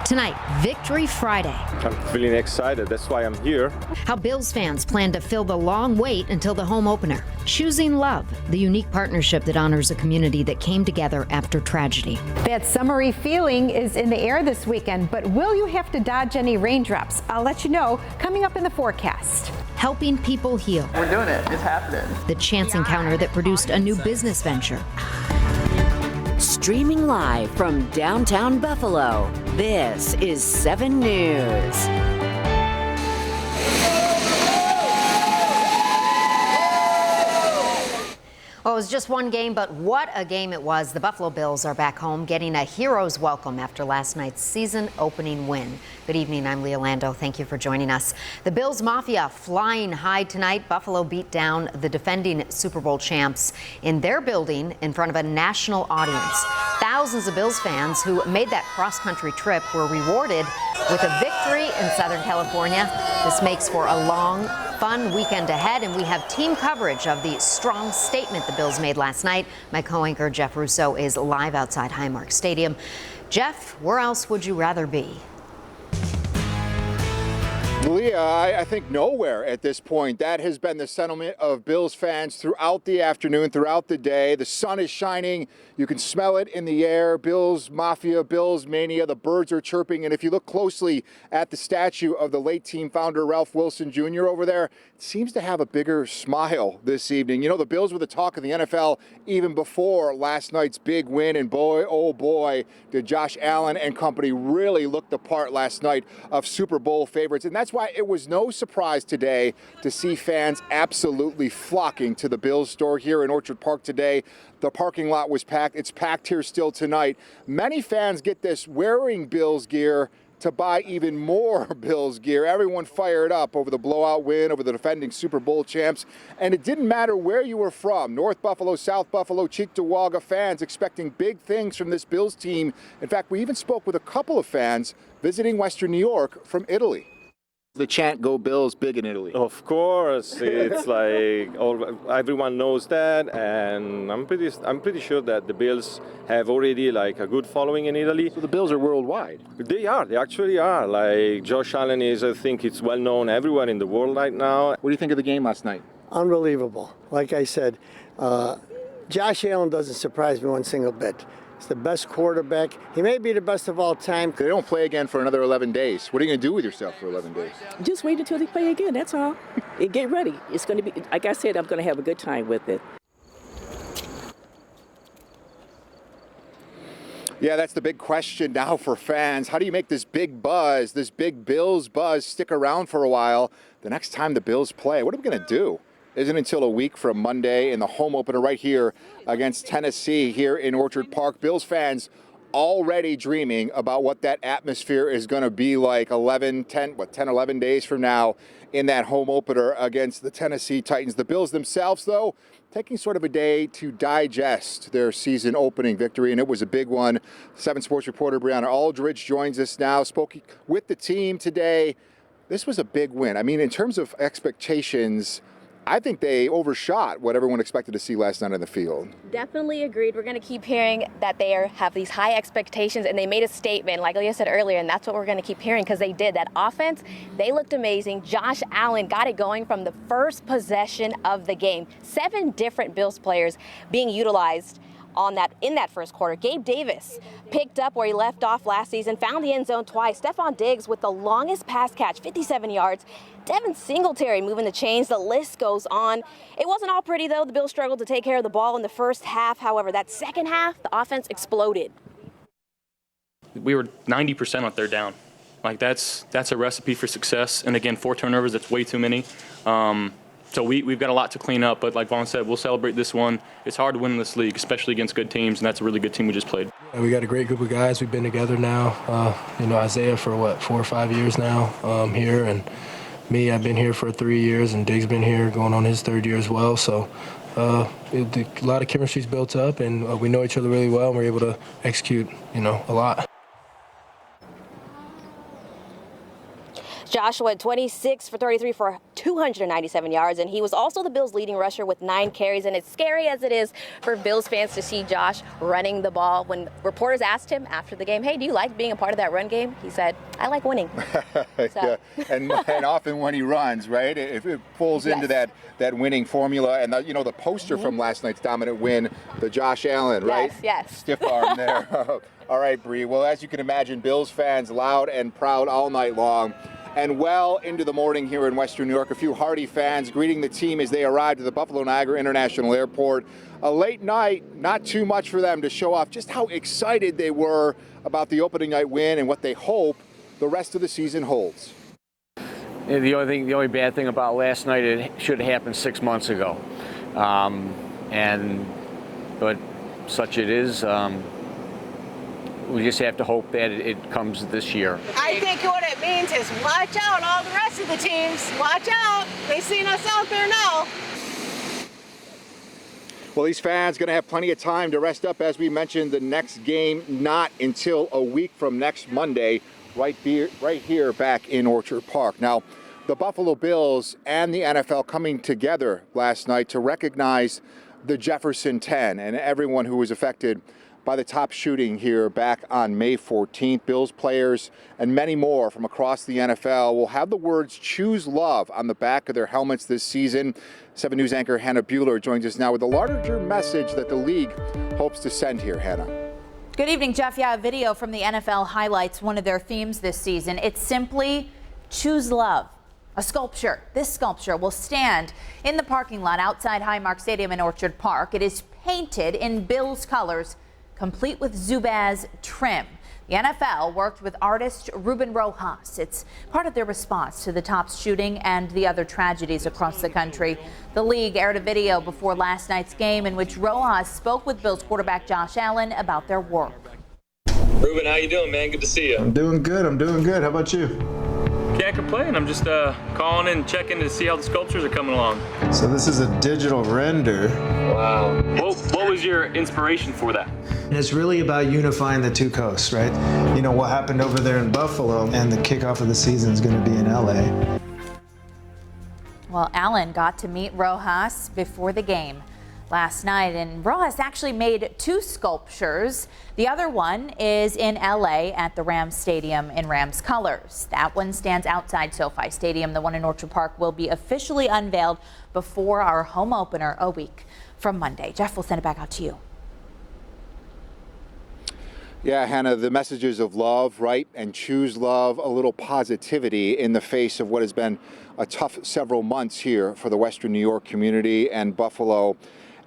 Tonight, Victory Friday. I'm feeling excited. That's why I'm here. How Bills fans plan to fill the long wait until the home opener. Choosing Love, the unique partnership that honors a community that came together after tragedy. That summery feeling is in the air this weekend, but will you have to dodge any raindrops? I'll let you know coming up in the forecast. Helping people heal. We're doing it. It's happening. The chance encounter that produced a new business venture. Streaming live from downtown Buffalo, this is 7 News. Well, it was just one game, but what a game it was. The Buffalo Bills are back home getting a hero's welcome after last night's season opening win. Good evening, I'm Leah Lando. Thank you for joining us. The Bills Mafia flying high tonight. Buffalo beat down the defending Super Bowl champs in their building in front of a national audience. Thousands of Bills fans who made that cross-country trip were rewarded with a victory in Southern California. This makes for a long, fun weekend ahead, and we have team coverage of the strong statement the Bills made last night. My co-anchor Jeff Russo is live outside Highmark Stadium. Jeff, where else would you rather be? Leah, I think nowhere at this point. That has been the sentiment of Bills fans throughout the afternoon, throughout the day. The sun is shining. You can smell it in the air. Bills Mafia, Bills Mania. The birds are chirping. And if you look closely at the statue of the late team founder, Ralph Wilson Jr. over there, it seems to have a bigger smile this evening. You know, the Bills were the talk of the NFL even before last night's big win. And boy, oh boy, did Josh Allen and company really look the part last night of Super Bowl favorites. And that's why it was no surprise today to see fans absolutely flocking to the Bills store here in Orchard Park today. The parking lot was packed. It's packed here still tonight. Many fans get this wearing Bills gear to buy even more Bills gear. Everyone fired up over the blowout win over the defending Super Bowl champs. And it didn't matter where you were from, North Buffalo, South Buffalo, Cheektowaga, fans expecting big things from this Bills team. In fact, we even spoke with a couple of fans visiting Western New York from Italy. The chant "Go Bills" big in Italy. Of course, it's like everyone knows that, and I'm pretty sure that the Bills have already like a good following in Italy. So the Bills are worldwide. They are. They actually are. Like Josh Allen is, I think it's well known everywhere in the world right now. What do you think of the game last night? Unbelievable. Like I said, Josh Allen doesn't surprise me one single bit. He's the best quarterback. He may be the best of all time. They don't play again for another 11 days. What are you going to do with yourself for 11 days? Just wait until they play again, that's all. And get ready. It's going to be, like I said, I'm going to have a good time with it. Yeah, that's the big question now for fans. How do you make this big buzz, this big Bills buzz, stick around for a while the next time the Bills play? What are we going to do? Isn't until a week from Monday in the home opener right here against Tennessee here in Orchard Park. Bills fans already dreaming about what that atmosphere is going to be like 11 days from now in that home opener against the Tennessee Titans. The Bills themselves, though, taking sort of a day to digest their season opening victory, and it was a big one. 7 Sports reporter Brianna Aldridge joins us now, spoke with the team today. This was a big win. I mean, in terms of expectations, I think they overshot what everyone expected to see last night on the field. Definitely agreed. We're going to keep hearing that they have these high expectations, and they made a statement, like Leah said earlier, and that's what we're going to keep hearing because they did. That offense, they looked amazing. Josh Allen got it going from the first possession of the game. 7 different Bills players being utilized in that first quarter. Gabe Davis picked up where he left off last season, found the end zone twice. Stephon Diggs with the longest pass catch, 57 yards. Devin Singletary moving the chains. The list goes on. It wasn't all pretty, though. The Bills struggled to take care of the ball in the first half. However, that second half, the offense exploded. We were 90% on third down. Like, that's a recipe for success. And, again, 4 turnovers, that's way too many. So we've got a lot to clean up, but like Vaughn said, we'll celebrate this one. It's hard to win in this league, especially against good teams, and that's a really good team we just played. We got a great group of guys. We've been together now, Isaiah for 4 or 5 years now here, and me, I've been here for 3 years, and Diggs been here going on his 3rd year as well. So a lot of chemistry's built up, and we know each other really well, and we're able to execute, a lot. Joshua, 26 for 33 for 297 yards, and he was also the Bills' leading rusher with 9 carries. And as scary as it is for Bills fans to see Josh running the ball, when reporters asked him after the game, hey, do you like being a part of that run game? He said, I like winning. Yeah. And often when he runs, right, it falls into that winning formula. And the poster from last night's dominant win, the Josh Allen, right? Yes. Stiff arm there. All right, Bree. Well, as you can imagine, Bills fans loud and proud all night long. And well into the morning here in Western New York, a few hearty fans greeting the team as they arrived at the Buffalo Niagara International Airport. A late night, not too much for them to show off just how excited they were about the opening night win and what they hope the rest of the season holds. The only bad thing about last night, it should have happened 6 months ago. But such it is. We just have to hope that it comes this year. I think what it means is watch out, all the rest of the teams. Watch out. They've seen us out there now. Well, these fans going to have plenty of time to rest up. As we mentioned, the next game not until a week from next Monday, right here back in Orchard Park. Now, the Buffalo Bills and the NFL coming together last night to recognize the Jefferson 10 and everyone who was affected by the top shooting here back on May 14th. Bills players and many more from across the NFL will have the words "Choose Love" on the back of their helmets this season. 7 News anchor Hannah Buehler joins us now with a larger message that the league hopes to send here. Hannah. Good evening, Jeff. Yeah, a video from the NFL highlights one of their themes this season. It's simply "Choose Love." A sculpture. This sculpture will stand in the parking lot outside Highmark Stadium in Orchard Park. It is painted in Bills colors, complete with Zubaz trim. The NFL worked with artist Ruben Rojas. It's part of their response to the Tops shooting and the other tragedies across the country. The league aired a video before last night's game in which Rojas spoke with Bills quarterback Josh Allen about their work. Ruben, how you doing, man? Good to see you. I'm doing good. How about you? Can't complain. I'm just calling and checking to see how the sculptures are coming along. So this is a digital render. Wow. What was your inspiration for that? And it's really about unifying the two coasts, right? You know, what happened over there in Buffalo, and the kickoff of the season is going to be in LA. Well, Allen got to meet Rojas before the game last night, and Rojas actually made 2 sculptures. The other one is in LA at the Rams Stadium in Rams colors. That one stands outside SoFi Stadium. The one in Orchard Park will be officially unveiled before our home opener a week from Monday. Jeff, we'll send it back out to you. Yeah, Hannah, the messages of love, right, and choose love, a little positivity in the face of what has been a tough several months here for the Western New York community and Buffalo.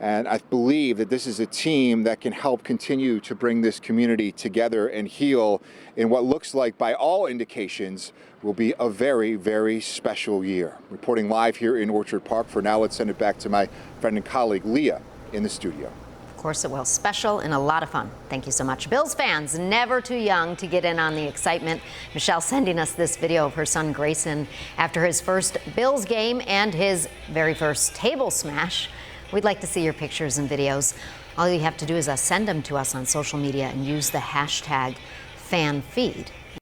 And I believe that this is a team that can help continue to bring this community together and heal in what looks like, by all indications, will be a very, very special year. Reporting live here in Orchard Park. For now, let's send it back to my friend and colleague, Leah, in the studio. Of course it will. Special and a lot of fun. Thank you so much. Bills fans, never too young to get in on the excitement. Michelle sending us this video of her son Grayson after his first Bills game and his very first table smash. We'd like to see your pictures and videos. All you have to do is send them to us on social media and use the hashtag FanFeed.